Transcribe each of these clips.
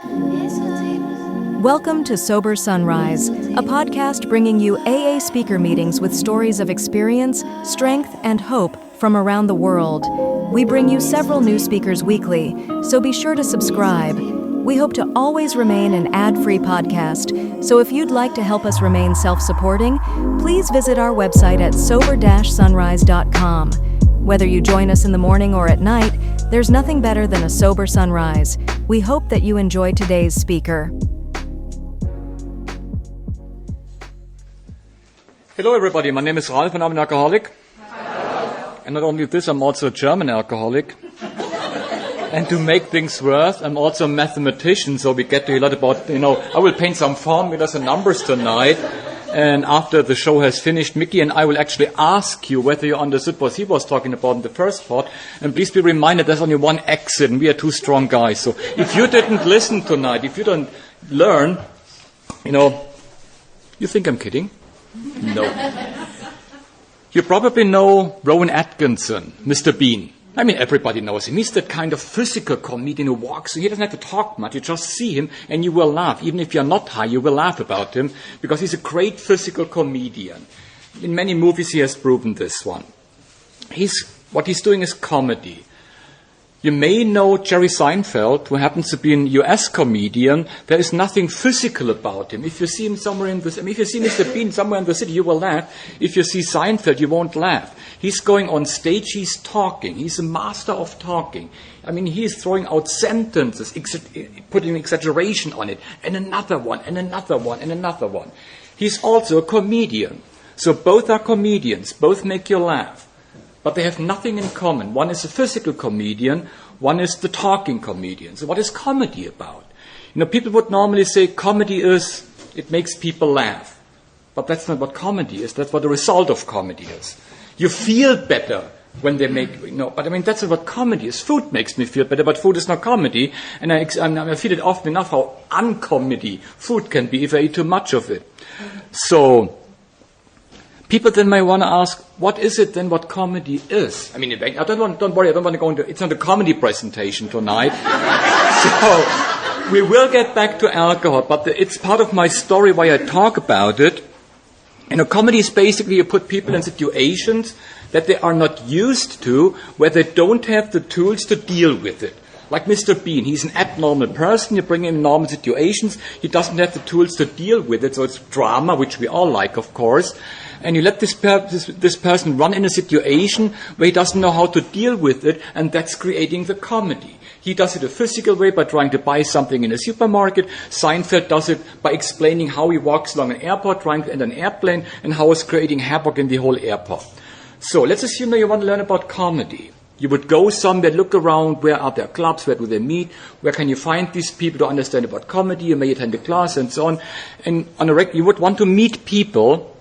Welcome to Sober Sunrise, a podcast bringing you AA speaker meetings with stories of experience, strength, and hope from around the world. We bring you several new speakers weekly, so be sure to subscribe. We hope to always remain an ad-free podcast, so if you'd like to help us remain self-supporting, please visit our website at sober-sunrise.com. Whether you join us in the morning or at night, there's nothing better than a sober sunrise. We hope that you enjoy today's speaker. Hello everybody, my name is Ralf and I'm an alcoholic. And not only this, I'm also a German alcoholic. And to make things worse, I'm also a mathematician, so we get to hear a lot about, I will paint some formulas and numbers tonight. And after the show has finished, Mickey and I will actually ask you whether you understood what he was talking about in the first part. And please be reminded there's only one exit and we are two strong guys. So if you didn't listen tonight, if you don't learn, you think I'm kidding? No. You probably know Rowan Atkinson, Mr. Bean. I mean, everybody knows him. He's that kind of physical comedian who walks. He doesn't have to talk much. You just see him and you will laugh. Even if you're not high, you will laugh about him because he's a great physical comedian. In many movies, he has proven this one. What he's doing is comedy. You may know Jerry Seinfeld, who happens to be a US comedian. There is nothing physical about him. If you see him somewhere if you see Mr. Bean somewhere in the city, you will laugh. If you see Seinfeld, you won't laugh. He's going on stage, he's talking. He's a master of talking. I mean, he's throwing out sentences, putting exaggeration on it, and another one, and another one, and another one. He's also a comedian. So both are comedians, both make you laugh. But they have nothing in common. One is a physical comedian, one is the talking comedian. So what is comedy about? People would normally say comedy is, it makes people laugh. But that's not what comedy is. That's what the result of comedy is. You feel better when they make, but I mean, that's not what comedy is. Food makes me feel better, but food is not comedy. And I feel it often enough how uncomedy food can be if I eat too much of it. So, people then may want to ask, what is it then what comedy is? I mean, don't worry, I don't want to go into, it's not a comedy presentation tonight. So, we will get back to alcohol, but it's part of my story why I talk about it. Comedy is basically you put people in situations that they are not used to, where they don't have the tools to deal with it. Like Mr. Bean, he's an abnormal person, you bring him in normal situations, he doesn't have the tools to deal with it, so it's drama, which we all like, of course. And you let this person run in a situation where he doesn't know how to deal with it, and that's creating the comedy. He does it a physical way by trying to buy something in a supermarket. Seinfeld does it by explaining how he walks along an airport, trying to enter an airplane, and how it's creating havoc in the whole airport. So let's assume that you want to learn about comedy. You would go somewhere, look around, where are there clubs, where do they meet, where can you find these people to understand about comedy, you may attend a class and so on. And you would want to meet people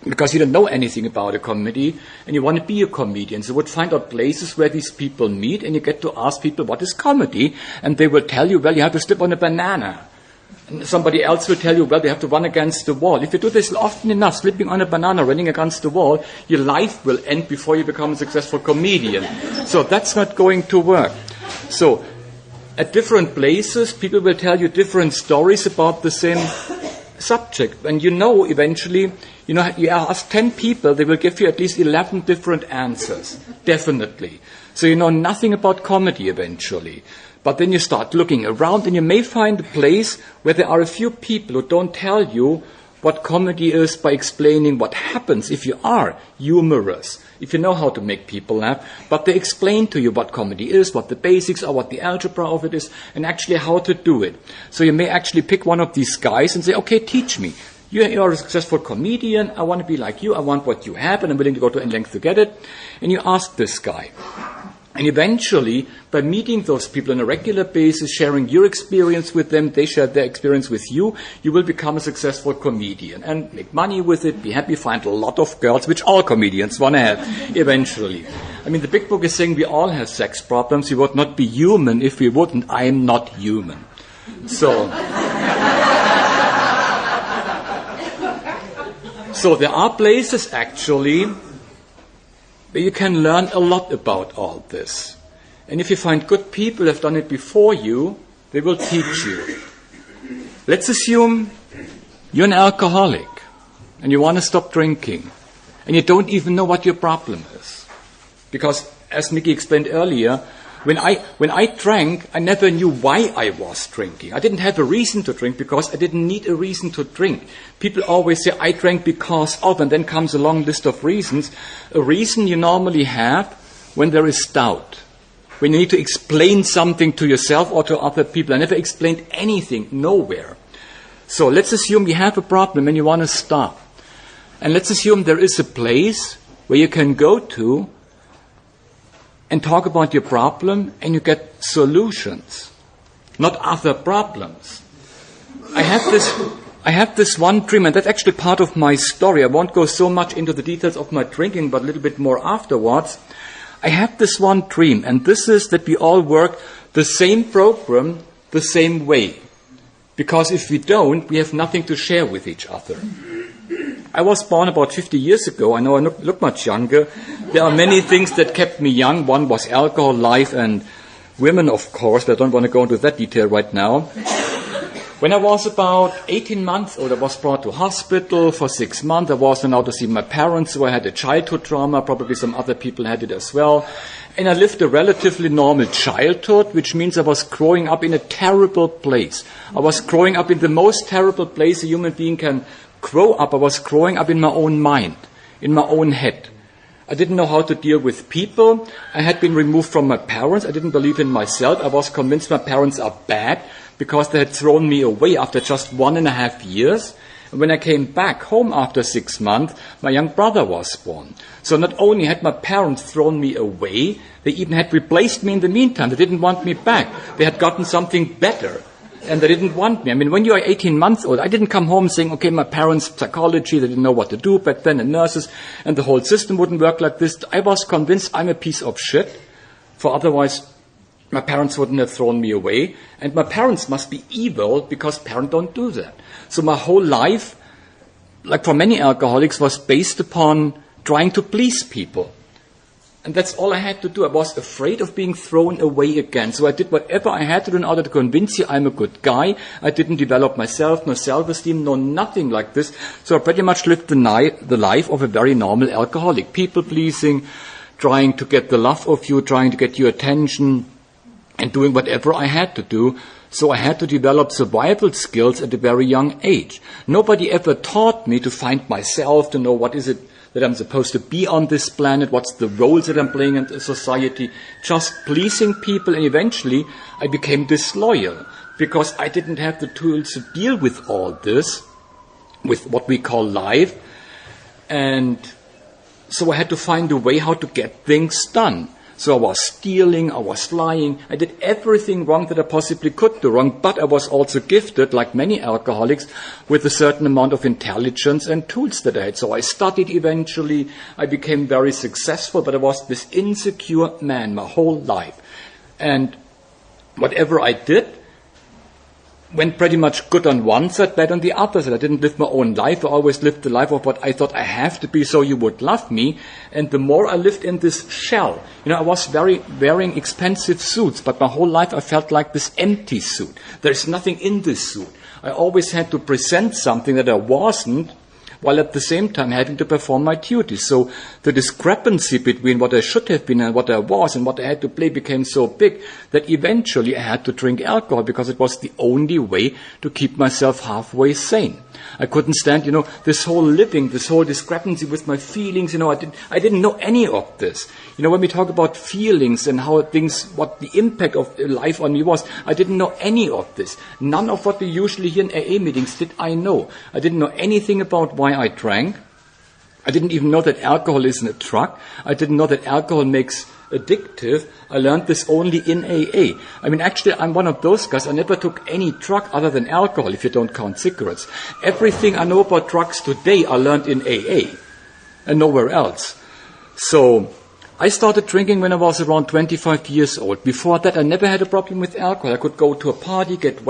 because you don't know anything about a comedy, and you want to be a comedian. So you would find out places where these people meet, and you get to ask people, what is comedy? And they will tell you, well, you have to slip on a banana. And somebody else will tell you, well, you have to run against the wall. If you do this often enough, slipping on a banana, running against the wall, your life will end before you become a successful comedian. So that's not going to work. So at different places, people will tell you different stories about the same subject. And eventually, you ask 10 people, they will give you at least 11 different answers. Definitely. So you know nothing about comedy eventually. But then you start looking around and you may find a place where there are a few people who don't tell you what comedy is by explaining what happens if you are humorous, if you know how to make people laugh, but they explain to you what comedy is, what the basics are, what the algebra of it is, and actually how to do it. So you may actually pick one of these guys and say, okay, teach me. You're a successful comedian, I want to be like you, I want what you have, and I'm willing to go to any length to get it. And you ask this guy. And eventually, by meeting those people on a regular basis, sharing your experience with them, they share their experience with you, you will become a successful comedian and make money with it, be happy, find a lot of girls, which all comedians want to have eventually. I mean, the big book is saying we all have sex problems. We would not be human if we wouldn't. I am not human. So there are places actually where you can learn a lot about all this. And if you find good people who have done it before you, They will teach you. Let's assume you're an alcoholic and you want to stop drinking and you don't even know what your problem is. Because, as Mickey explained earlier, when I drank, I never knew why I was drinking. I didn't have a reason to drink because I didn't need a reason to drink. People always say, I drank because of, and then comes a long list of reasons. A reason you normally have when there is doubt. When you need to explain something to yourself or to other people. I never explained anything, nowhere. So let's assume you have a problem and you want to stop. And let's assume there is a place where you can go to and talk about your problem and you get solutions, not other problems. I have this one dream, and that's actually part of my story. I won't go so much into the details of my drinking, but a little bit more afterwards. I have this one dream, and this is that we all work the same program the same way. Because if we don't, we have nothing to share with each other. I was born about 50 years ago. I know I look much younger. There are many things that kept me young. One was alcohol, life, and women, of course. But I don't want to go into that detail right now. When I was about 18 months old, I was brought to hospital for 6 months. I was allowed to see my parents, so I had a childhood trauma. Probably some other people had it as well. And I lived a relatively normal childhood, which means I was growing up in a terrible place. I was growing up in the most terrible place a human being can grow up. I was growing up in my own mind, in my own head. I didn't know how to deal with people. I had been removed from my parents. I didn't believe in myself. I was convinced my parents are bad because they had thrown me away after just 1.5 years. And when I came back home after 6 months, my young brother was born. So not only had my parents thrown me away, they even had replaced me in the meantime. They didn't want me back. They had gotten something better. And they didn't want me. I mean, when you are 18 months old, I didn't come home saying, okay, my parents' psychology, they didn't know what to do back then, and nurses, and the whole system wouldn't work like this. I was convinced I'm a piece of shit, for otherwise my parents wouldn't have thrown me away. And my parents must be evil because parents don't do that. So my whole life, like for many alcoholics, was based upon trying to please people. And that's all I had to do. I was afraid of being thrown away again. So I did whatever I had to do in order to convince you I'm a good guy. I didn't develop myself, no self-esteem, no nothing like this. So I pretty much lived the life of a very normal alcoholic. People-pleasing, trying to get the love of you, trying to get your attention, and doing whatever I had to do. So I had to develop survival skills at a very young age. Nobody ever taught me to find myself, to know what is it that I'm supposed to be on this planet, what's the roles that I'm playing in society, just pleasing people, and eventually I became disloyal because I didn't have the tools to deal with all this, with what we call life, and so I had to find a way how to get things done. So I was stealing, I was lying, I did everything wrong that I possibly could do wrong, but I was also gifted, like many alcoholics, with a certain amount of intelligence and tools that I had. So I studied eventually, I became very successful, but I was this insecure man my whole life. And whatever I did went pretty much good on one side, bad on the other side. I didn't live my own life. I always lived the life of what I thought I have to be so you would love me. And the more I lived in this shell, I was wearing expensive suits, but my whole life I felt like this empty suit. There's nothing in this suit. I always had to present something that I wasn't, while at the same time having to perform my duties. So the discrepancy between what I should have been and what I was and what I had to play became so big that eventually I had to drink alcohol because it was the only way to keep myself halfway sane. I couldn't stand, this whole living, this whole discrepancy with my feelings. I didn't know any of this. When we talk about feelings and how what the impact of life on me was, I didn't know any of this. None of what we usually hear in AA meetings did I know. I didn't know anything about why I drank. I didn't even know that alcohol isn't a drug. I didn't know that alcohol makes addictive. I learned this only in AA. Actually, I'm one of those guys. I never took any drug other than alcohol, if you don't count cigarettes. Everything I know about drugs today, I learned in AA and nowhere else. So I started drinking when I was around 25 years old. Before that, I never had a problem with alcohol. I could go to a party, could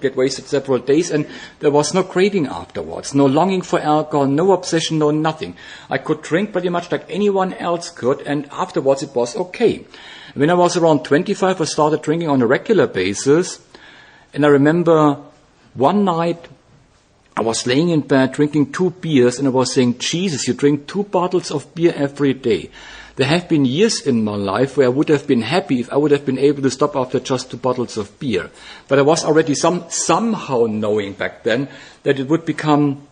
get wasted several days, and there was no craving afterwards, no longing for alcohol, no obsession, no nothing. I could drink pretty much like anyone else could, and afterwards it was okay. When I was around 25, I started drinking on a regular basis, And I remember one night I was laying in bed drinking 2 beers and I was saying, Jesus, you drink 2 bottles of beer every day. There have been years in my life where I would have been happy if I would have been able to stop after just 2 bottles of beer. But I was already somehow knowing back then that it would become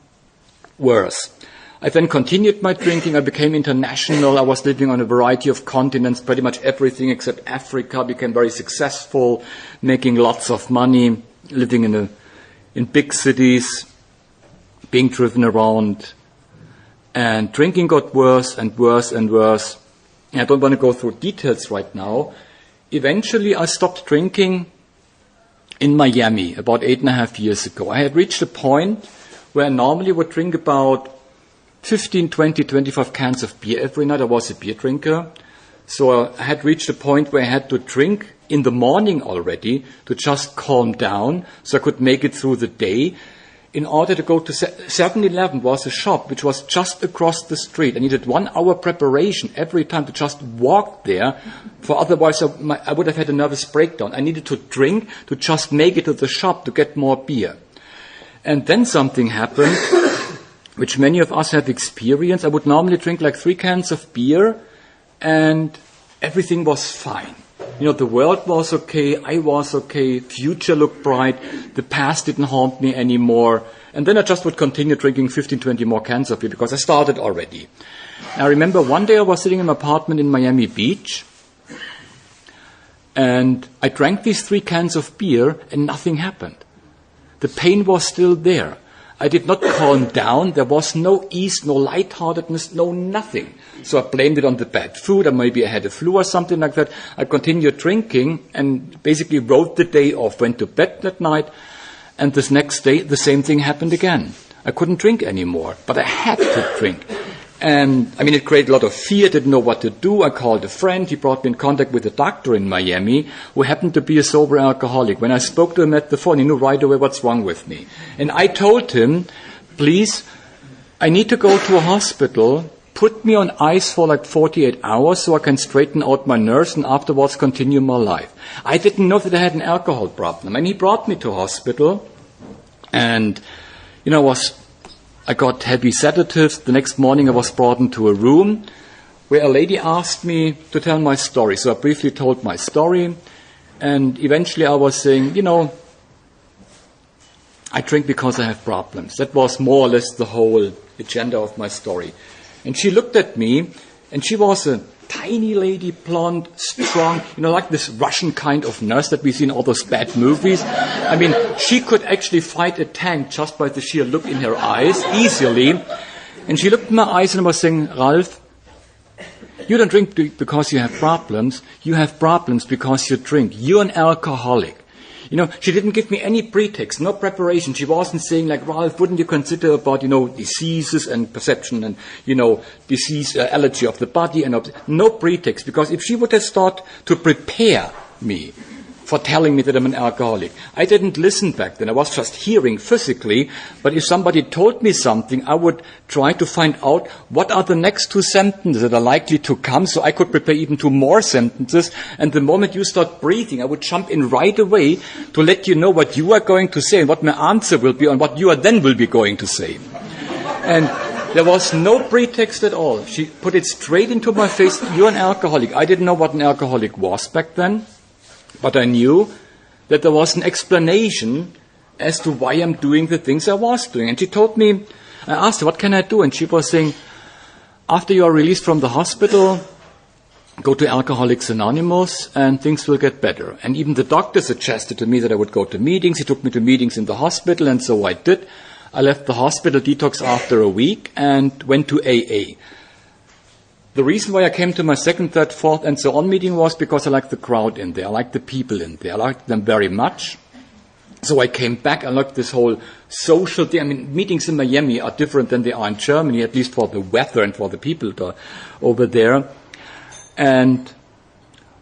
worse. I then continued my drinking. I became international. I was living on a variety of continents, pretty much everything except Africa. Became very successful, making lots of money, living in big cities, being driven around. And drinking got worse and worse and worse. And I don't want to go through details right now. Eventually, I stopped drinking in Miami about 8.5 years ago. I had reached a point where I normally would drink about 15, 20, 25 cans of beer every night. I was a beer drinker. So I had reached a point where I had to drink in the morning already to just calm down so I could make it through the day. In order to go to 7-Eleven was a shop which was just across the street. I needed 1 hour preparation every time to just walk there, for otherwise I would have had a nervous breakdown. I needed to drink to just make it to the shop to get more beer. And then something happened, which many of us have experienced. I would normally drink like 3 cans of beer and everything was fine. You know, the world was okay, I was okay, future looked bright, the past didn't haunt me anymore. And then I just would continue drinking 15, 20 more cans of beer because I started already. And I remember one day I was sitting in my apartment in Miami Beach and I drank these 3 cans of beer and nothing happened. The pain was still there. I did not calm down. There was no ease, no lightheartedness, no nothing. So I blamed it on the bad food, or maybe I had a flu or something like that. I continued drinking and basically wrote the day off, went to bed that night, and this next day the same thing happened again. I couldn't drink anymore, but I had to drink. And I mean, it created a lot of fear, didn't know what to do. I called a friend. He brought me in contact with a doctor in Miami who happened to be a sober alcoholic. When I spoke to him at the phone, he knew right away what's wrong with me. And I told him, please, I need to go to a hospital, put me on ice for like 48 hours so I can straighten out my nerves and afterwards continue my life. I didn't know that I had an alcohol problem. And he brought me to hospital and, you know, I got heavy sedatives. The next morning I was brought into a room where a lady asked me to tell my story. So I briefly told my story and eventually I was saying, you know, I drink because I have problems. That was more or less the whole agenda of my story. And she looked at me and she was a tiny lady, blonde, strong, you know, like this Russian kind of nurse that we see in all those bad movies. I mean, she could actually fight a tank just by the sheer look in her eyes, easily. And she looked in my eyes and was saying, Ralf, you don't drink because you have problems. You have problems because you drink. You're an alcoholic. You know, she didn't give me any pretext, no preparation. She wasn't saying like, Ralf, wouldn't you consider about, you know, diseases and perception and, you know, disease, allergy of the body and no pretext. Because if she would have started to prepare me for telling me that I'm an alcoholic, I didn't listen back then. I was just hearing physically. But if somebody told me something, I would try to find out what are the next 2 sentences that are likely to come so I could prepare even 2 more sentences. And the moment you start breathing, I would jump in right away to let you know what you are going to say and what my answer will be and what you are then will be going to say. And there was no pretext at all. She put it straight into my face. You're an alcoholic. I didn't know what an alcoholic was back then. But I knew that there was an explanation as to why I'm doing the things I was doing. And she told me, I asked her, what can I do? And she was saying, after you are released from the hospital, go to Alcoholics Anonymous and things will get better. And even the doctor suggested to me that I would go to meetings. He took me to meetings in the hospital, and so I did. I left the hospital detox after a week and went to AA. The reason why I came to my 2nd, 3rd, 4th, and so on meeting was because I liked the crowd in there. I liked the people in there. I liked them very much. So I came back. I liked this whole social thing. I mean, meetings in Miami are different than they are in Germany, at least for the weather and for the people over there. And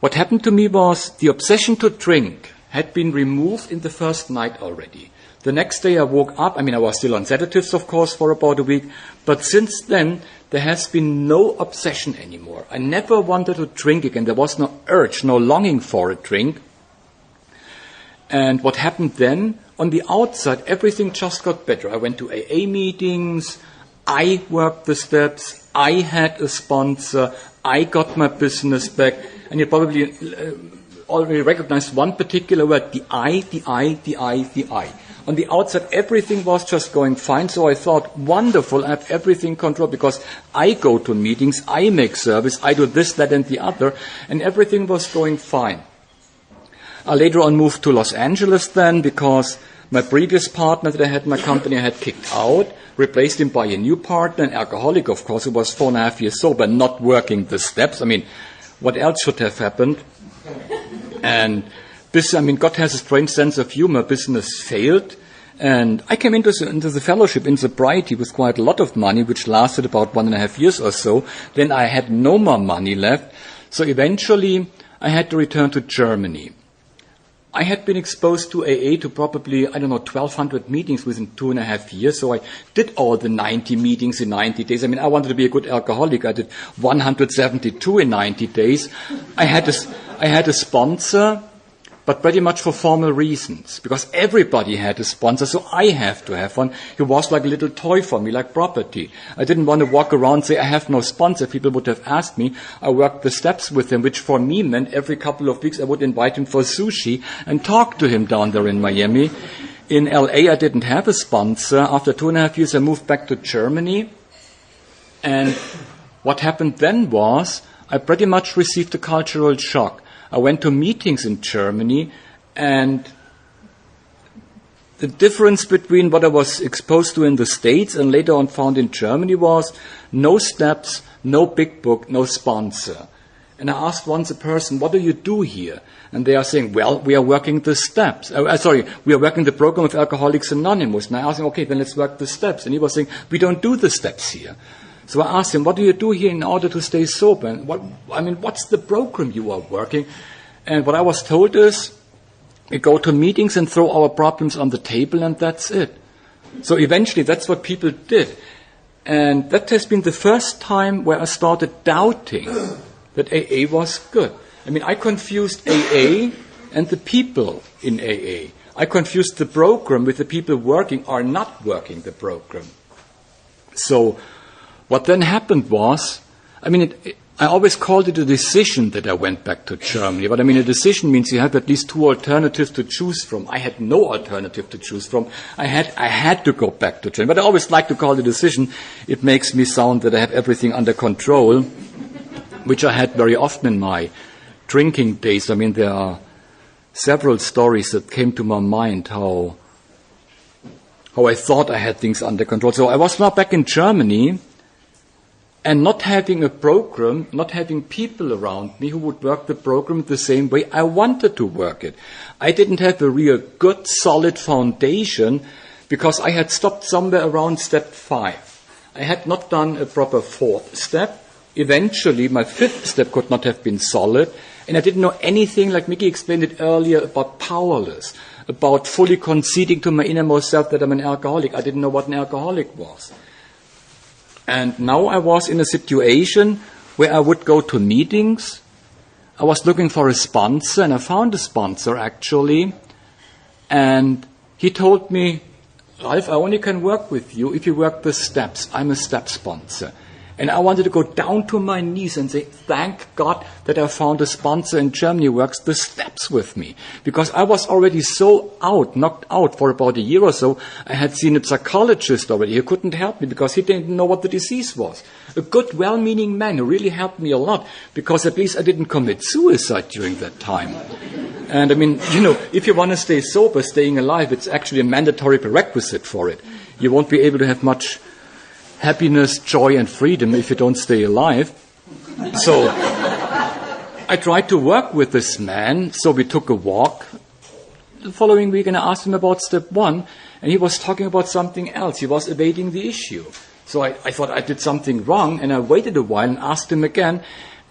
what happened to me was the obsession to drink had been removed in the first night already. The next day I woke up. I mean, I was still on sedatives, of course, for about a week. But since then, there has been no obsession anymore. I never wanted to drink again. There was no urge, no longing for a drink. And what happened then, on the outside, everything just got better. I went to AA meetings, I worked the steps, I had a sponsor, I got my business back, and you probably already recognized one particular word, the I, the I, the I, the I. On the outside, everything was just going fine, so I thought, wonderful, I have everything controlled, because I go to meetings, I make service, I do this, that, and the other, and everything was going fine. I later on moved to Los Angeles then, because my previous partner that I had in my company I had kicked out, replaced him by a new partner, an alcoholic, of course, who was 4.5 years sober, not working the steps. I mean, what else should have happened? And this, I mean, God has a strange sense of humor. Business failed. And I came into the fellowship in Sobriety with quite a lot of money, which lasted about 1.5 years or so. Then I had no more money left. So eventually I had to return to Germany. I had been exposed to AA to probably, 1,200 meetings within 2.5 years. So I did all the 90 meetings in 90 days. I mean, I wanted to be a good alcoholic. I did 172 in 90 days. I had a sponsor, but pretty much for formal reasons, because everybody had a sponsor, so I have to have one. He was like a little toy for me, like property. I didn't want to walk around and say, I have no sponsor. People would have asked me. I worked the steps with him, which for me meant every couple of weeks I would invite him for sushi and talk to him down there in Miami. In LA, I didn't have a sponsor. After 2.5 years, I moved back to Germany. And what happened then was, I pretty much received a cultural shock. I went to meetings in Germany, and the difference between what I was exposed to in the States and later on found in Germany was no steps, no big book, no sponsor. And I asked once a person, what do you do here? And they are saying, well, we are working the steps. We are working the program of Alcoholics Anonymous. And I asked him, okay, then let's work the steps. And he was saying, we don't do the steps here. So I asked him, what do you do here in order to stay sober? And what's the program you are working? And what I was told is, we go to meetings and throw our problems on the table, and that's it. So eventually, that's what people did. And that has been the first time where I started doubting that AA was good. I mean, I confused AA and the people in AA. I confused the program with the people working or not working the program. So what then happened was, I always called it a decision that I went back to Germany. But a decision means you have at least two alternatives to choose from. I had no alternative to choose from. I had to go back to Germany. But I always like to call it a decision. It makes me sound that I have everything under control, which I had very often in my drinking days. There are several stories that came to my mind how I thought I had things under control. So I was now back in Germany, and not having a program, not having people around me who would work the program the same way I wanted to work it. I didn't have a real good, solid foundation because I had stopped somewhere around step 5. I had not done a proper 4th step. Eventually, my 5th step could not have been solid, and I didn't know anything, like Mickey explained it earlier, about powerless, about fully conceding to my innermost self that I'm an alcoholic. I didn't know what an alcoholic was. And now I was in a situation where I would go to meetings. I was looking for a sponsor, and I found a sponsor, actually. And he told me, Ralf, I only can work with you if you work the steps. I'm a step sponsor. And I wanted to go down to my knees and say, thank God that I found a sponsor in Germany who works the steps with me. Because I was already so knocked out for about a year or so. I had seen a psychologist already. He couldn't help me because he didn't know what the disease was. A good, well-meaning man who really helped me a lot, because at least I didn't commit suicide during that time. And if you want to stay sober, staying alive, it's actually a mandatory prerequisite for it. You won't be able to have much happiness, joy, and freedom if you don't stay alive. So I tried to work with this man, so we took a walk. The following week, and I asked him about step 1, and he was talking about something else. He was evading the issue. So I thought I did something wrong, and I waited a while and asked him again,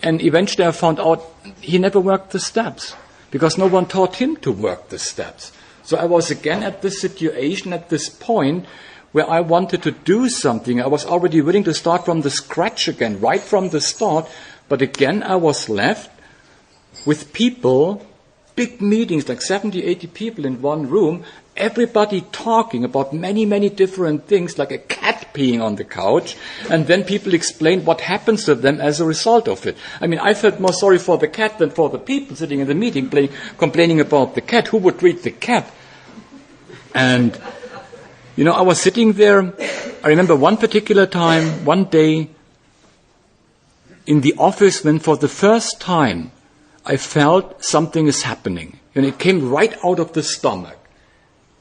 and eventually I found out he never worked the steps, because no one taught him to work the steps. So I was again at this situation, at this point, where I wanted to do something. I was already willing to start from the scratch again, right from the start. But again, I was left with people big meetings, like 70, 80 people in one room, everybody talking about many, many different things, like a cat peeing on the couch, and then people explain what happens to them as a result of it. I mean, I felt more sorry for the cat than for the people sitting in the meeting complaining about the cat. Who would read the cat? And, I was sitting there. I remember one particular time, one day, in the office when for the first time I felt something is happening. And it came right out of the stomach.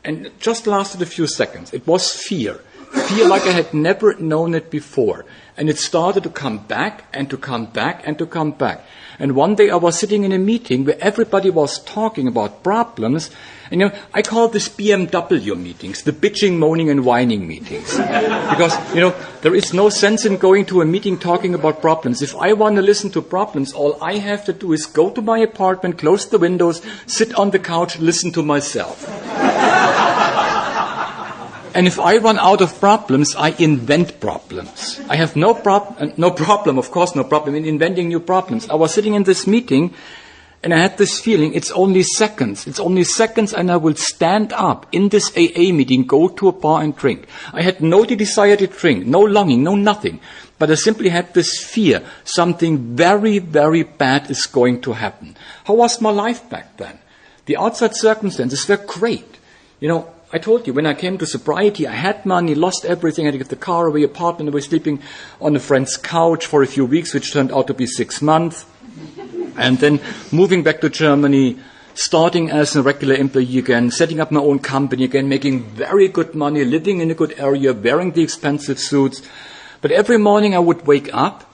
And it just lasted a few seconds. It was fear. Fear like I had never known it before. And it started to come back and to come back and to come back. And one day I was sitting in a meeting where everybody was talking about problems. And I call this BMW meetings, the bitching, moaning and whining meetings. Because, there is no sense in going to a meeting talking about problems. If I want to listen to problems, all I have to do is go to my apartment, close the windows, sit on the couch, listen to myself. And if I run out of problems, I invent problems. I have no problem, in inventing new problems. I was sitting in this meeting, and I had this feeling, it's only seconds. It's only seconds, and I will stand up in this AA meeting, go to a bar and drink. I had no desire to drink, no longing, no nothing. But I simply had this fear, something very, very bad is going to happen. How was my life back then? The outside circumstances were great. I told you, when I came to Sobriety, I had money, lost everything. I had to give the car away, apartment away, sleeping on a friend's couch for a few weeks, which turned out to be 6 months. And then moving back to Germany, starting as a regular employee again, setting up my own company again, making very good money, living in a good area, wearing the expensive suits. But every morning I would wake up,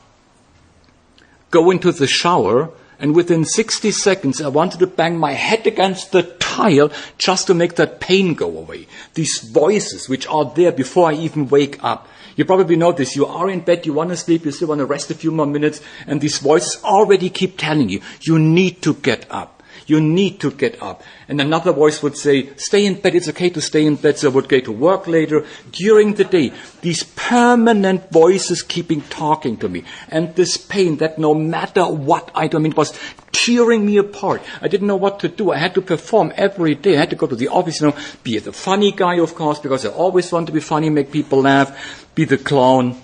go into the shower, and within 60 seconds, I wanted to bang my head against the tile just to make that pain go away. These voices which are there before I even wake up. You probably know this. You are in bed, you want to sleep, you still want to rest a few more minutes, and these voices already keep telling you, you need to get up. You need to get up. And another voice would say, stay in bed, it's okay to stay in bed, so I would go to work later. During the day, these permanent voices keeping talking to me. And this pain that no matter what I do, it was tearing me apart. I didn't know what to do. I had to perform every day. I had to go to the office, be the funny guy, of course, because I always want to be funny, make people laugh, be the clown.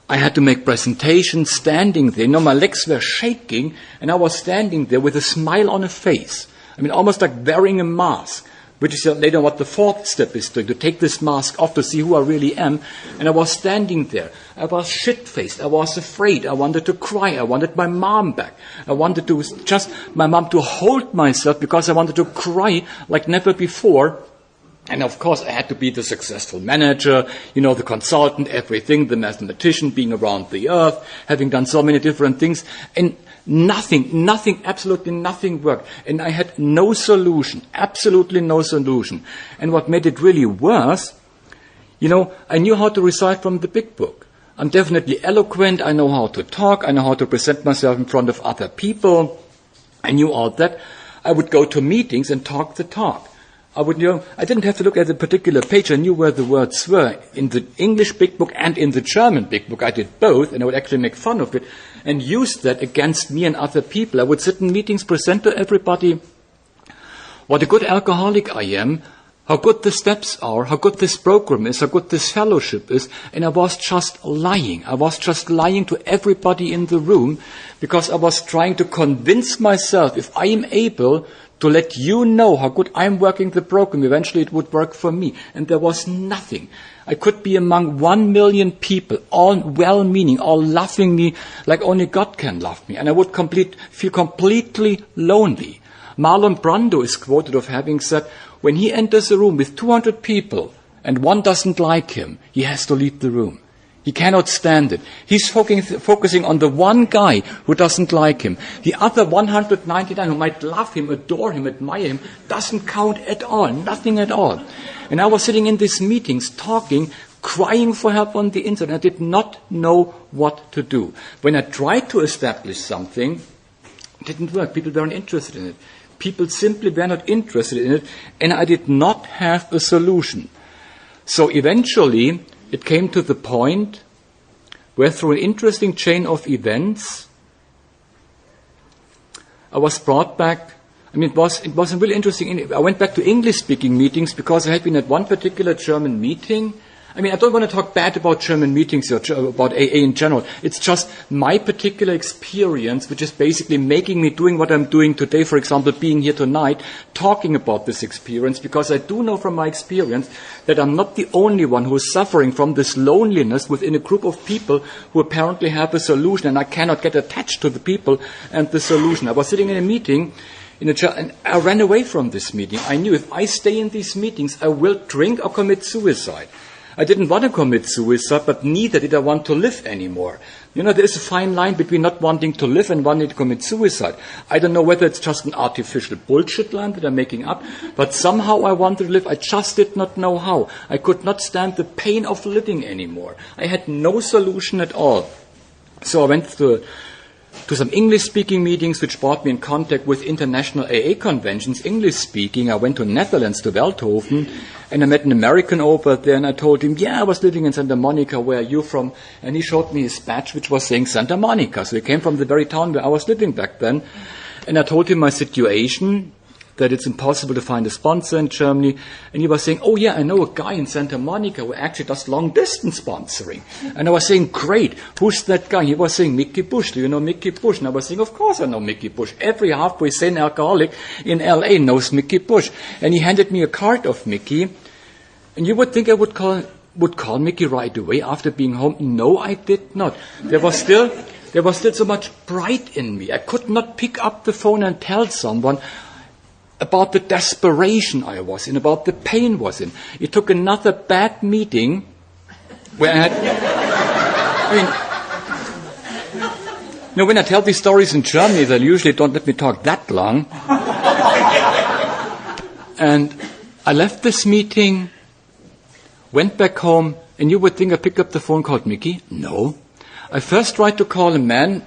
I had to make presentations standing there. My legs were shaking, and I was standing there with a smile on a face. Almost like wearing a mask, which is later what the fourth step is doing, to take this mask off to see who I really am. And I was standing there. I was shit-faced. I was afraid. I wanted to cry. I wanted my mom back. I wanted to just my mom to hold myself because I wanted to cry like never before. And of course, I had to be the successful manager, the consultant, everything, the mathematician, being around the earth, having done so many different things. And nothing, absolutely nothing worked. And I had no solution, absolutely no solution. And what made it really worse, I knew how to recite from the big book. I'm definitely eloquent. I know how to talk. I know how to present myself in front of other people. I knew all that. I would go to meetings and talk the talk. I didn't have to look at a particular page. I knew where the words were. In the English big book and in the German big book, I did both, and I would actually make fun of it and use that against me and other people. I would sit in meetings, present to everybody what a good alcoholic I am, how good the steps are, how good this program is, how good this fellowship is, and I was just lying. I was just lying to everybody in the room because I was trying to convince myself if I am able to let you know how good I'm working the program, eventually it would work for me. And there was nothing. I could be among 1 million people, all well-meaning, all loving me like only God can love me. And I would feel completely lonely. Marlon Brando is quoted of having said, when he enters a room with 200 people and one doesn't like him, he has to leave the room. He cannot stand it. He's focusing on the one guy who doesn't like him. The other 199 who might love him, adore him, admire him, doesn't count at all, nothing at all. And I was sitting in these meetings talking, crying for help on the internet. I did not know what to do. When I tried to establish something, it didn't work. People weren't interested in it. People simply were not interested in it, and I did not have a solution. So eventually, it came to the point where through an interesting chain of events, I was brought back. I mean, it was really interesting. I went back to English-speaking meetings because I had been at one particular German meeting. I mean, I don't want to talk bad about German meetings or about AA in general. It's just my particular experience, which is basically making me doing what I'm doing today, for example, being here tonight, talking about this experience, because I do know from my experience that I'm not the only one who is suffering from this loneliness within a group of people who apparently have a solution, and I cannot get attached to the people and the solution. I was sitting in a meeting, and I ran away from this meeting. I knew if I stay in these meetings, I will drink or commit suicide. I didn't want to commit suicide, but neither did I want to live anymore. You know, there is a fine line between not wanting to live and wanting to commit suicide. I don't know whether it's just an artificial bullshit line that I'm making up, but somehow I wanted to live. I just did not know how. I could not stand the pain of living anymore. I had no solution at all. So I went to some English-speaking meetings, which brought me in contact with international AA conventions, English-speaking. I went to Netherlands, to Veldhoven, and I met an American over there, and I told him, I was living in Santa Monica, where are you from? And he showed me his badge, which was saying Santa Monica. So he came from the very town where I was living back then. And I told him my situation, that it's impossible to find a sponsor in Germany. And he was saying, I know a guy in Santa Monica who actually does long-distance sponsoring. And I was saying, great, who's that guy? He was saying, Mickey Bush. Do you know Mickey Bush? And I was saying, of course I know Mickey Bush. Every halfway sane alcoholic in LA knows Mickey Bush. And he handed me a card of Mickey. And you would think I would call Mickey right away after being home. No, I did not. There was still so much pride in me. I could not pick up the phone and tell someone about the desperation I was in, about the pain was in. It took another bad meeting where I had, when I tell these stories in Germany, they usually don't let me talk that long. And I left this meeting, went back home, and you would think I picked up the phone, called Mickey. No. I first tried to call a man,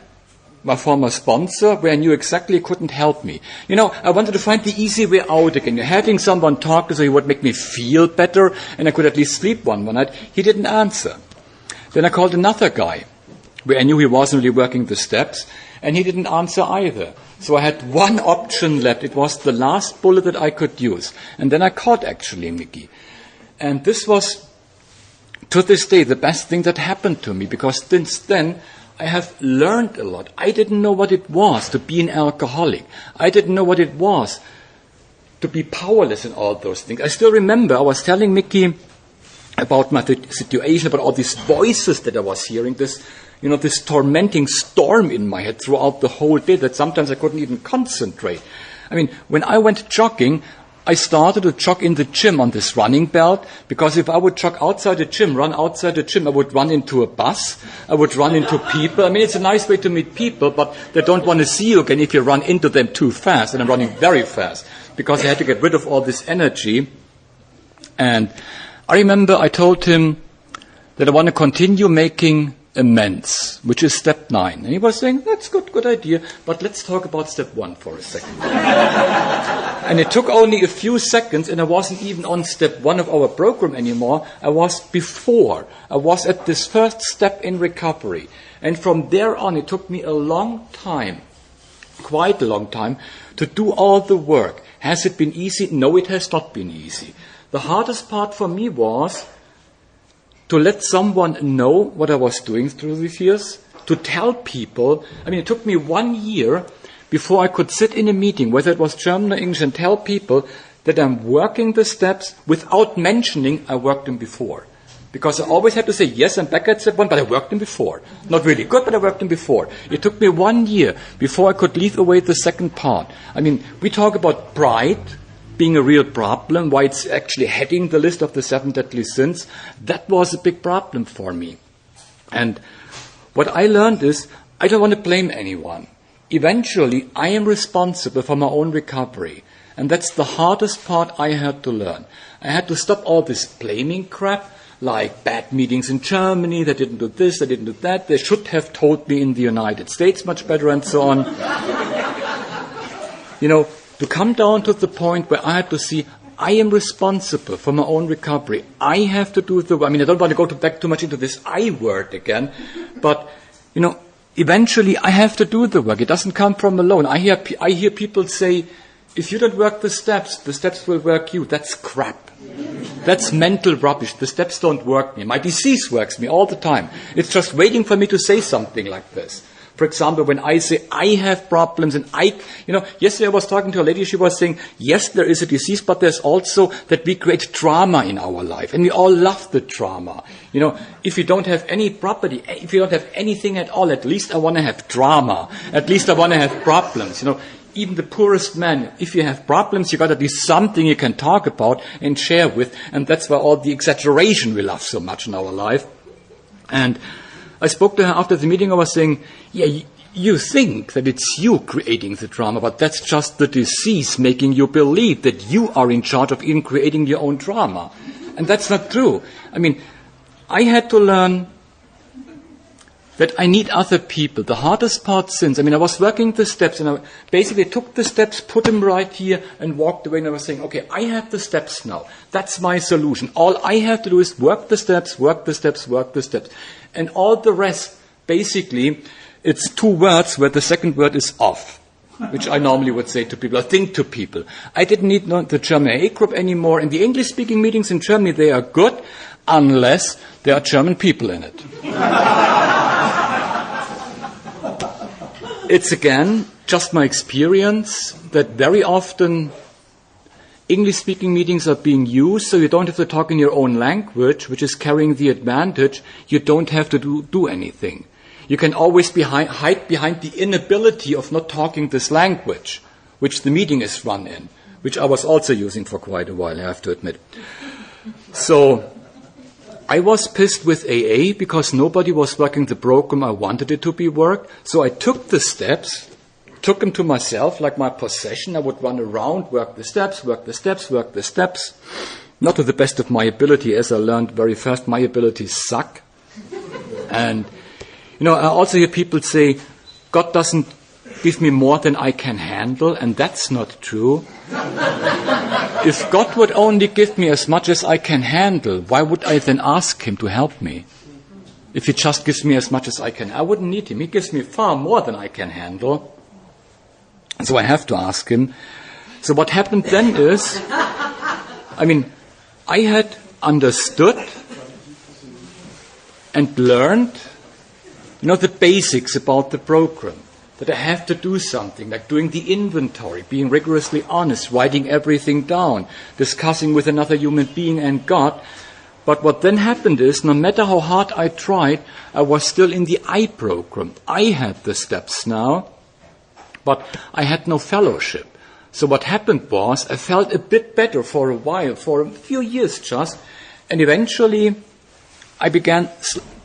my former sponsor, where I knew exactly he couldn't help me. I wanted to find the easy way out again. Having someone talk to so he would make me feel better, and I could at least sleep one night. He didn't answer. Then I called another guy, where I knew he wasn't really working the steps, and he didn't answer either. So I had one option left. It was the last bullet that I could use. And then I called actually Mickey. And this was, to this day, the best thing that happened to me, because since then, I have learned a lot. I didn't know what it was to be an alcoholic. I didn't know what it was to be powerless in all those things. I still remember I was telling Mickey about my situation, about all these voices that I was hearing, this tormenting storm in my head throughout the whole day that sometimes I couldn't even concentrate. When I went jogging, I started to jog in the gym on this running belt, because if I would jog outside the gym, run outside the gym, I would run into a bus, I would run into people. It's a nice way to meet people, but they don't want to see you again if you run into them too fast, and I'm running very fast, because I had to get rid of all this energy. And I remember I told him that I want to continue making amends, which is step 9. And he was saying, that's good idea, but let's talk about step 1 for a second. And it took only a few seconds, and I wasn't even on step 1 of our program anymore. I was at this first step in recovery. And from there on, it took me a long time, quite a long time, to do all the work. Has it been easy? No, it has not been easy. The hardest part for me was to let someone know what I was doing through these years, to tell people. It took me 1 year before I could sit in a meeting, whether it was German or English, and tell people that I'm working the steps without mentioning I worked them before. Because I always had to say, yes, I'm back at step 1, but I worked them before. Not really good, but I worked them before. It took me 1 year before I could leave away the second part. We talk about pride being a real problem, why it's actually heading the list of the 7 deadly sins. That was a big problem for me. And what I learned is, I don't want to blame anyone. Eventually, I am responsible for my own recovery. And that's the hardest part I had to learn. I had to stop all this blaming crap, like bad meetings in Germany, they didn't do this, they didn't do that, they should have told me in the United States much better, and so on. To come down to the point where I had to see, I am responsible for my own recovery. I have to do the work. I don't want to go back too much into this I word again, but, eventually I have to do the work. It doesn't come from alone. I hear people say, if you don't work the steps will work you. That's crap. That's mental rubbish. The steps don't work me. My disease works me all the time. It's just waiting for me to say something like this. For example, when I say I have problems and yesterday I was talking to a lady, she was saying, yes, there is a disease, but there's also that we create drama in our life. And we all love the drama. If you don't have any property, if you don't have anything at all, at least I want to have drama. At least I want to have problems. Even the poorest man, if you have problems, you got to do something you can talk about and share with. And that's why all the exaggeration we love so much in our life. And I spoke to her after the meeting. I was saying, yeah, you think that it's you creating the drama, but that's just the disease making you believe that you are in charge of even creating your own drama. And that's not true. I had to learn that I need other people. The hardest part since, I was working the steps, and I basically took the steps, put them right here, and walked away, and I was saying, okay, I have the steps now. That's my solution. All I have to do is work the steps, work the steps, work the steps. And all the rest, basically, it's two words where the second word is off, which I normally would say to people, I think to people. I didn't need the German AA group anymore. In the English-speaking meetings in Germany, they are good, unless there are German people in it. It's again just my experience that very often English-speaking meetings are being used, so you don't have to talk in your own language, which is carrying the advantage. You don't have to do anything. You can always hide behind the inability of not talking this language, which the meeting is run in, which I was also using for quite a while, I have to admit. So I was pissed with AA because nobody was working the program I wanted it to be worked. So I took the steps, took them to myself like my possession. I would run around, work the steps, work the steps, work the steps. Not to the best of my ability, as I learned very fast, my abilities suck. And, I also hear people say, God doesn't give me more than I can handle, and that's not true. If God would only give me as much as I can handle, why would I then ask Him to help me? If He just gives me as much as I can, I wouldn't need Him. He gives me far more than I can handle. So I have to ask Him. So what happened then is, I had understood and learned, the basics about the program. That I have to do something, like doing the inventory, being rigorously honest, writing everything down, discussing with another human being and God. But what then happened is, no matter how hard I tried, I was still in the I program. I had the steps now, but I had no fellowship. So what happened was, I felt a bit better for a while, for a few years just, and eventually I began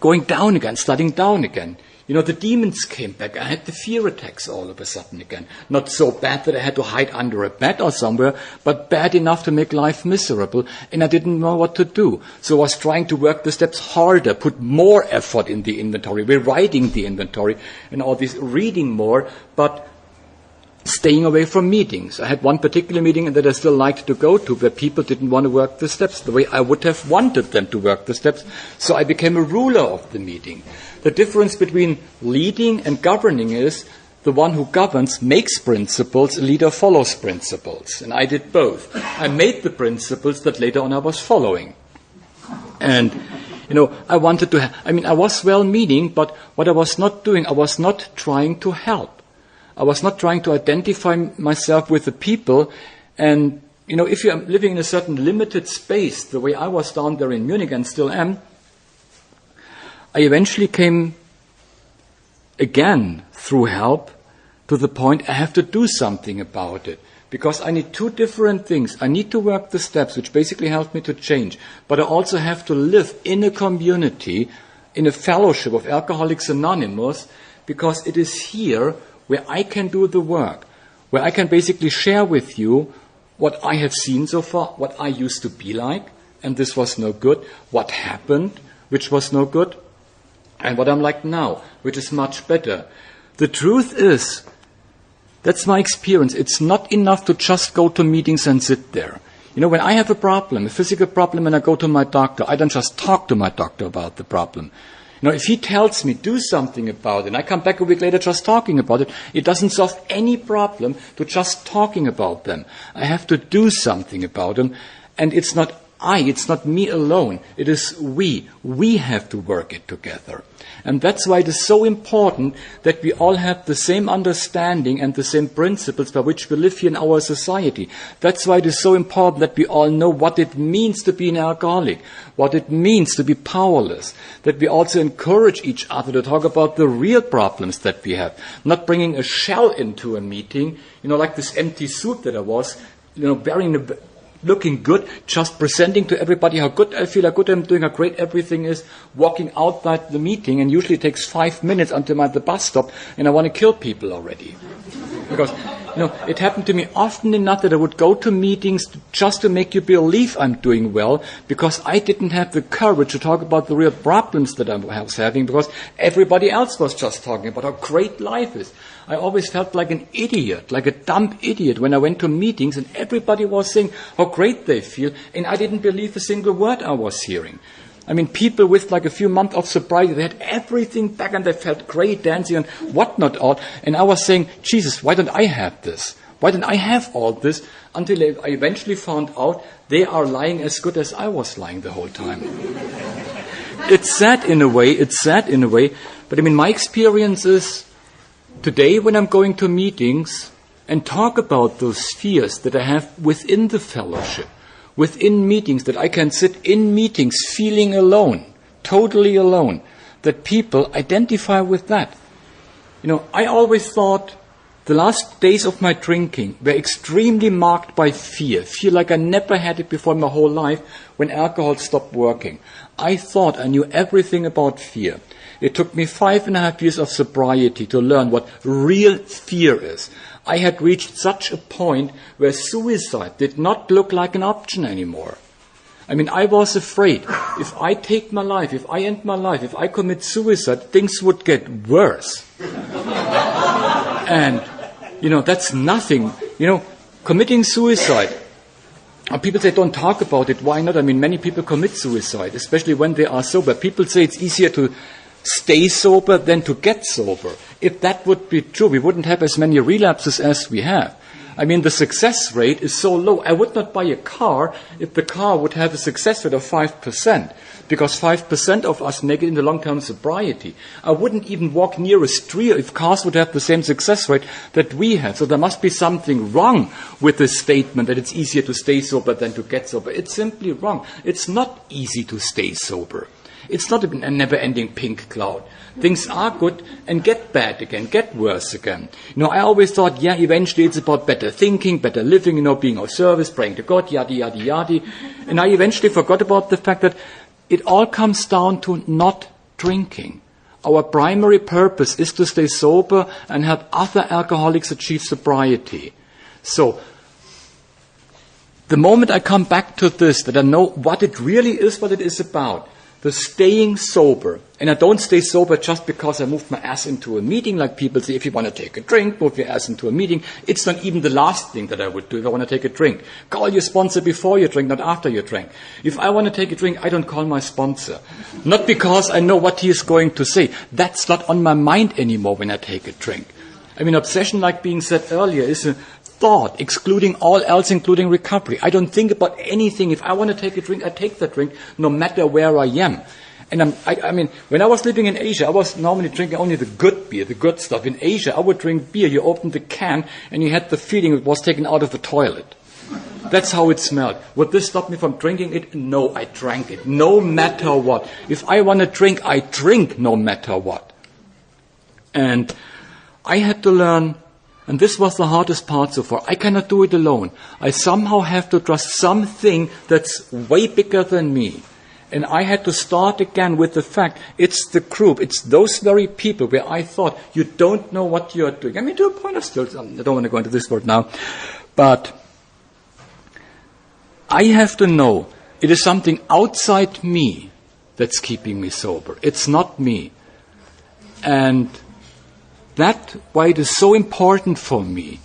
going down again, sliding down again. The demons came back. I had the fear attacks all of a sudden again. Not so bad that I had to hide under a bed or somewhere, but bad enough to make life miserable, and I didn't know what to do. So I was trying to work the steps harder, put more effort in the inventory, rewriting the inventory, and all this, reading more, but staying away from meetings. I had one particular meeting that I still liked to go to where people didn't want to work the steps the way I would have wanted them to work the steps, so I became a ruler of the meeting. The difference between leading and governing is the one who governs makes principles, a leader follows principles. And I did both. I made the principles that later on I was following. And, I wanted to, I was well-meaning, but what I was not doing, I was not trying to help. I was not trying to identify myself with the people. And, if you're living in a certain limited space, the way I was down there in Munich and still am, I eventually came, again, through help, to the point I have to do something about it. Because I need two different things. I need to work the steps, which basically help me to change. But I also have to live in a community, in a fellowship of Alcoholics Anonymous, because it is here where I can do the work, where I can basically share with you what I have seen so far, what I used to be like, and this was no good, what happened, which was no good, and what I'm like now, which is much better. The truth is, that's my experience. It's not enough to just go to meetings and sit there. When I have a problem, a physical problem, and I go to my doctor, I don't just talk to my doctor about the problem. If he tells me, do something about it, and I come back a week later just talking about it, it doesn't solve any problem to just talking about them. I have to do something about them, and it's not me alone. It is we. We have to work it together. And that's why it is so important that we all have the same understanding and the same principles by which we live here in our society. That's why it is so important that we all know what it means to be an alcoholic, what it means to be powerless, that we also encourage each other to talk about the real problems that we have, not bringing a shell into a meeting, like this empty suit that I was, looking good, just presenting to everybody how good I feel, how good I'm doing, how great everything is, walking outside the meeting, and usually it takes 5 minutes until I'm at the bus stop, and I want to kill people already. Because, it happened to me often enough that I would go to meetings just to make you believe I'm doing well, because I didn't have the courage to talk about the real problems that I was having, because everybody else was just talking about how great life is. I always felt like an idiot, like a dumb idiot when I went to meetings and everybody was saying how great they feel, and I didn't believe a single word I was hearing. People with like a few months of sobriety, they had everything back and they felt great dancing and whatnot all. And I was saying, Jesus, why don't I have this? Why don't I have all this? Until I eventually found out they are lying as good as I was lying the whole time. It's sad in a way, but my experience is today when I'm going to meetings and talk about those fears that I have within the fellowship, within meetings, that I can sit in meetings feeling alone, totally alone, that people identify with that. I always thought the last days of my drinking were extremely marked by fear like I never had it before in my whole life when alcohol stopped working. I thought I knew everything about fear. It took me 5.5 years of sobriety to learn what real fear is. I had reached such a point where suicide did not look like an option anymore. I was afraid if I take my life, if I end my life, if I commit suicide, things would get worse. And, that's nothing. Committing suicide. People say don't talk about it. Why not? Many people commit suicide, especially when they are sober. People say it's easier to stay sober than to get sober. If that would be true, we wouldn't have as many relapses as we have. The success rate is so low. I would not buy a car if the car would have a success rate of 5%, because 5% of us make it into long-term sobriety. I wouldn't even walk near a street if cars would have the same success rate that we have. So there must be something wrong with this statement that it's easier to stay sober than to get sober. It's simply wrong. It's not easy to stay sober. It's not a never-ending pink cloud. Things are good and get bad again, get worse again. I always thought, eventually it's about better thinking, better living, being of service, praying to God, yada, yada, yada. And I eventually forgot about the fact that it all comes down to not drinking. Our primary purpose is to stay sober and help other alcoholics achieve sobriety. So, the moment I come back to this, that I know what it really is, what it is about, the staying sober. And I don't stay sober just because I moved my ass into a meeting, like people say, if you want to take a drink, move your ass into a meeting. It's not even the last thing that I would do if I want to take a drink. Call your sponsor before you drink, not after you drink. If I want to take a drink, I don't call my sponsor. Not because I know what he is going to say. That's not on my mind anymore when I take a drink. Obsession, like being said earlier, is a thought, excluding all else, including recovery. I don't think about anything. If I want to take a drink, I take that drink, no matter where I am. And when I was living in Asia, I was normally drinking only the good beer, the good stuff. In Asia, I would drink beer. You opened the can, and you had the feeling it was taken out of the toilet. That's how it smelled. Would this stop me from drinking it? No, I drank it, no matter what. If I want to drink, I drink no matter what. And I had to learn. And this was the hardest part so far. I cannot do it alone. I somehow have to trust something that's way bigger than me. And I had to start again with the fact it's the group, it's those very people where I thought you don't know what you're doing. To a point of still, I don't want to go into this word now. But I have to know it is something outside me that's keeping me sober. It's not me. And that's why it is so important for me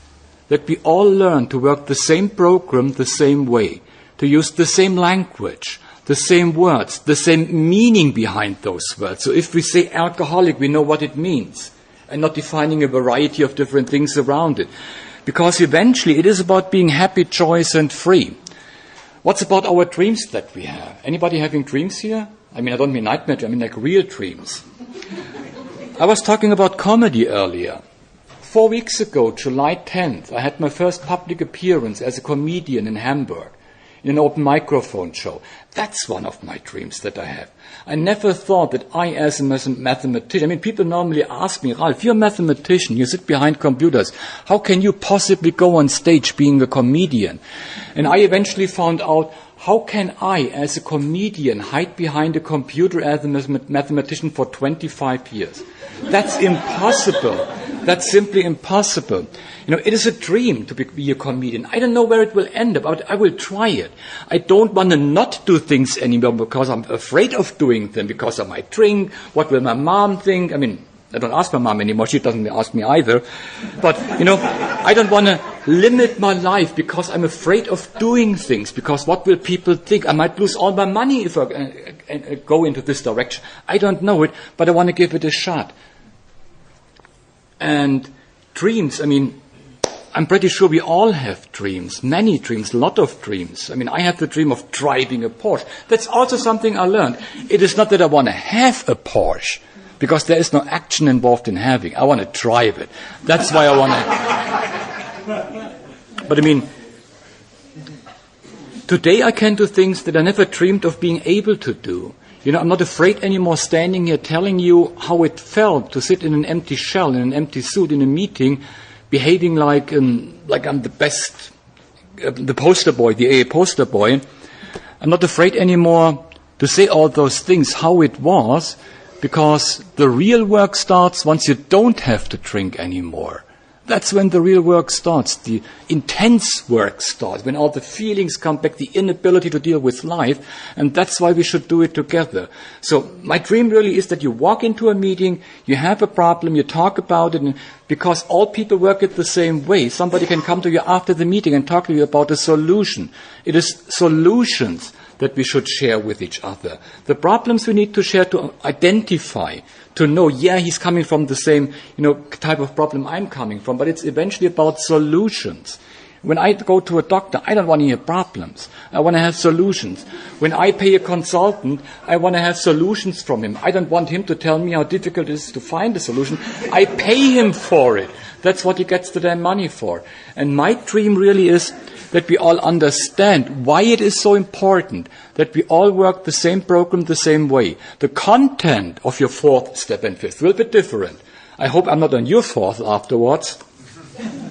that we all learn to work the same program the same way, to use the same language, the same words, the same meaning behind those words. So if we say alcoholic, we know what it means, and not defining a variety of different things around it. Because eventually it is about being happy, joyous, and free. What's about our dreams that we have? Anybody having dreams here? I mean, I don't mean nightmare, I mean like real dreams. I was talking about comedy earlier. 4 weeks ago, July 10th, I had my first public appearance as a comedian in Hamburg, in an open microphone show. That's one of my dreams that I have. I never thought that I, as a mathematician, I mean, people normally ask me, Ralf, you're a mathematician, you sit behind computers. How can you possibly go on stage being a comedian? And I eventually found out, how can I, as a comedian, hide behind a computer as a mathematician for 25 years? That's impossible. That's simply impossible. You know, it is a dream to be a comedian. I don't know where it will end up, but I will try it. I don't want to not do things anymore because I'm afraid of doing them, because I might drink. What will my mom think? I mean, I don't ask my mom anymore. She doesn't ask me either. But, you know, I don't want to limit my life because I'm afraid of doing things, because what will people think? I might lose all my money if I go into this direction. I don't know it, but I want to give it a shot. And dreams, I mean, I'm pretty sure we all have dreams, many dreams, a lot of dreams. I mean, I have the dream of driving a Porsche. That's also something I learned. It is not that I want to have a Porsche, because there is no action involved in having. I want to drive it. That's why I want to. But I mean, today I can do things that I never dreamed of being able to do. You know, I'm not afraid anymore standing here telling you how it felt to sit in an empty shell, in an empty suit, in a meeting, behaving like I'm the best, the poster boy, the AA poster boy. I'm not afraid anymore to say all those things, how it was, because the real work starts once you don't have to drink anymore. That's when the real work starts. The intense work starts, when all the feelings come back, the inability to deal with life, and that's why we should do it together. So my dream really is that you walk into a meeting, you have a problem, you talk about it, and because all people work it the same way. Somebody can come to you after the meeting and talk to you about a solution. It is solutions that we should share with each other. The problems we need to share, to identify, to know, yeah, he's coming from the same, type of problem I'm coming from, but it's eventually about solutions. When I go to a doctor, I don't want to hear problems. I want to have solutions. When I pay a consultant, I want to have solutions from him. I don't want him to tell me how difficult it is to find a solution. I pay him for it. That's what he gets the damn money for. And my dream really is that we all understand why it is so important that we all work the same program the same way. The content of your fourth step and fifth will be different. I hope I'm not on your fourth afterwards,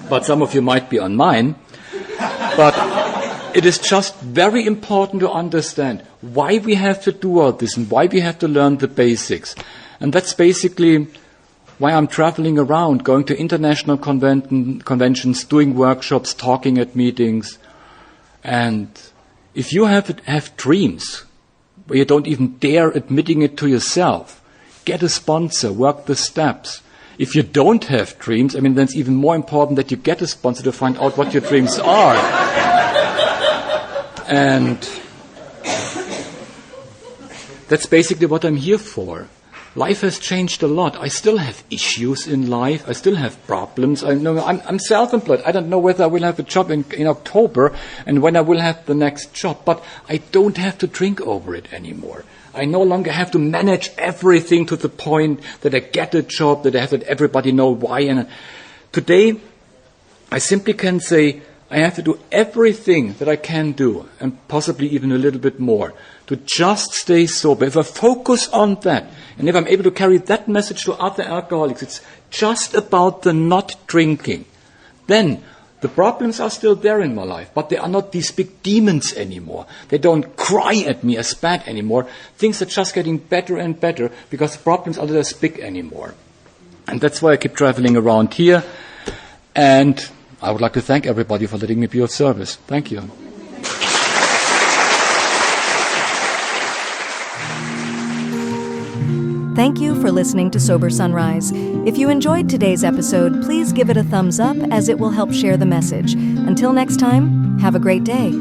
but some of you might be on mine. But it is just very important to understand why we have to do all this and why we have to learn the basics. And that's basically why I'm traveling around, going to international conventions, doing workshops, talking at meetings. And if you have dreams where you don't even dare admitting it to yourself, get a sponsor, work the steps. If you don't have dreams, then it's even more important that you get a sponsor to find out what your dreams are. And that's basically what I'm here for. Life has changed a lot. I still have issues in life. I still have problems. I'm self-employed. I don't know whether I will have a job in October and when I will have the next job. But I don't have to drink over it anymore. I no longer have to manage everything to the point that I get a job, that I have that everybody know why. And today, I simply can say I have to do everything that I can do, and possibly even a little bit more, to just stay sober. If I focus on that, and if I'm able to carry that message to other alcoholics, it's just about the not drinking, then the problems are still there in my life, but they are not these big demons anymore. They don't cry at me as bad anymore. Things are just getting better and better because the problems are not as big anymore. And that's why I keep traveling around here. And I would like to thank everybody for letting me be of service. Thank you. Thank you for listening to Sober Sunrise. If you enjoyed today's episode, please give it a thumbs up as it will help share the message. Until next time, have a great day.